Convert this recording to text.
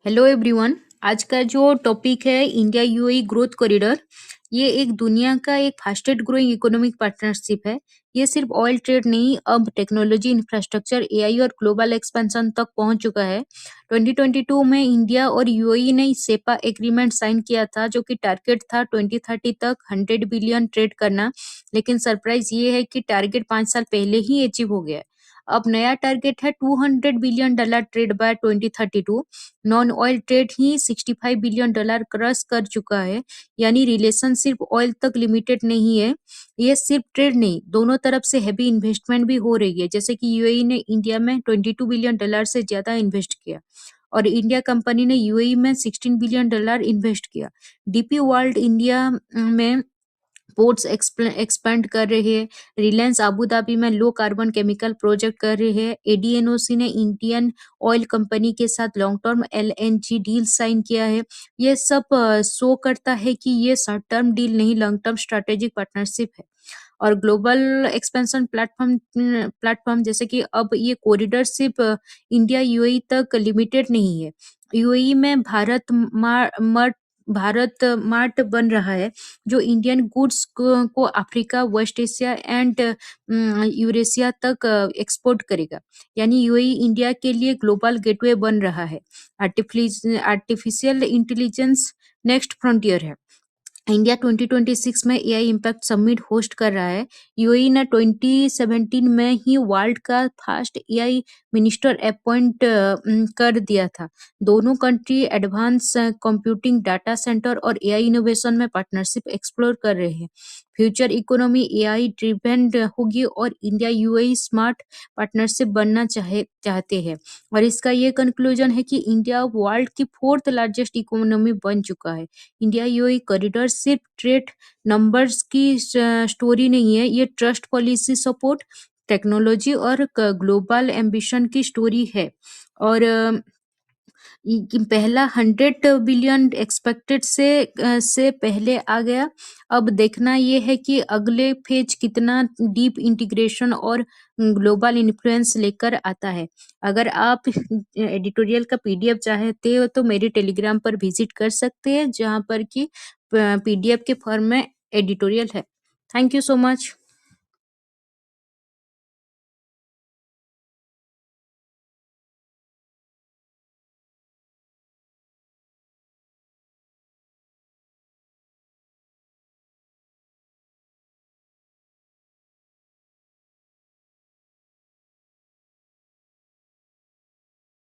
Hello everyone. आज का जो टॉपिक है इंडिया यूएई ग्रोथ कॉरिडोर। ये एक दुनिया का एक फास्टेस्ट ग्रोइंग इकोनॉमिक पार्टनरशिप है। ये सिर्फ ऑयल ट्रेड नहीं, अब टेक्नोलॉजी, इंफ्रास्ट्रक्चर, एआई और ग्लोबल एक्सपेंशन तक पहुंच चुका है। 2022 में इंडिया और यूएई ने सेपा एग्रीमेंट साइन किया था, जो कि टारगेट था 2030 तक 100 बिलियन ट्रेड करना। लेकिन सरप्राइज ये है कि टारगेट 5 साल पहले ही अचीव हो गया है। अब नया टारगेट है $200 billion trade by 2032। Non oil trade he $65 billion cross कर चुका है। यानी रिलेशन सिर्फ ऑयल तक लिमिटेड नहीं है। ये सिर्फ ट्रेड नहीं, दोनों तरफ से हैवी इन्वेस्टमेंट भी हो रही है। जैसे कि यूएई ने इंडिया में $22 बिलियन से ज्यादा इन्वेस्ट किया और इंडिया कंपनी ने यूएई में $16 बिलियन इन्वेस्ट किया। डीपी वर्ल्ड इंडिया में पोर्ट्स एक्सपेंड कर रहे हैं। रिलायंस अबू धाबी में लो कार्बन केमिकल प्रोजेक्ट कर रहे हैं। एडीएनओसी ने इंडियन ऑयल कंपनी के साथ long term LNG deal sign किया है। ये सब शो करता है कि ये शॉर्ट टर्म डील नहीं, लॉन्ग टर्म स्ट्रेटेजिक पार्टनरशिप है। और ग्लोबल एक्सपेंशन प्लेटफॉर्म जैसे कि अब ये कॉरिडोर सिर्फ इंडिया यूएई तक लिमिटेड नहीं है। यूएई में भारत मार्ट बन रहा है, जो इंडियन गुड्स को Africa, west Asia and Eurasia तक एक्सपोर्ट करेगा। यानी यूएई इंडिया के लिए ग्लोबल गेटवे बन रहा है। आर्टिफिशियल इंटेलिजेंस नेक्स्ट फ्रंटियर है। इंडिया 2026 में एआई इम्पैक्ट समिट होस्ट कर रहा है। यूएई ने 2017 में ही वर्ल्ड का फर्स्ट एआई मिनिस्टर अपॉइंट कर दिया था। दोनों country advance computing, data centre और एआई इनोवेशन में पार्टनरशिप एक्सप्लोर कर रहे हैं। फ्यूचर इकोनॉमी एआई ड्रिवेन होगी और इंडिया यूएई स्मार्ट पार्टनरशिप बनना चाहते हैं। और इसका ये कंक्लूजन है कि इंडिया वर्ल्ड की फोर्थ लार्जेस्ट इकोनॉमी बन चुका है। इंडिया यूएई कॉरिडोर सिर्फ ट्रेड नंबर्स की स्टोरी नहीं है, ये ट्रस्ट, पॉलिसी सपोर्ट, टेक्नोलॉजी और ग्लोबल एम्बिशन की स्टोरी है। और पहला 100 बिलियन एक्सपेक्टेड से पहले आ गया। अब देखना ये है कि अगले फेज कितना डीप इंटीग्रेशन और ग्लोबल इन्फ्लुएंस लेकर आता है। अगर आप एडिटोरियल का पीडीएफ चाहते हो तो मेरे टेलीग्राम पर विजिट कर सकते हैं, जहाँ पर कि पीडीएफ के फॉर्म में एडिटोरियल है। Thank you so much.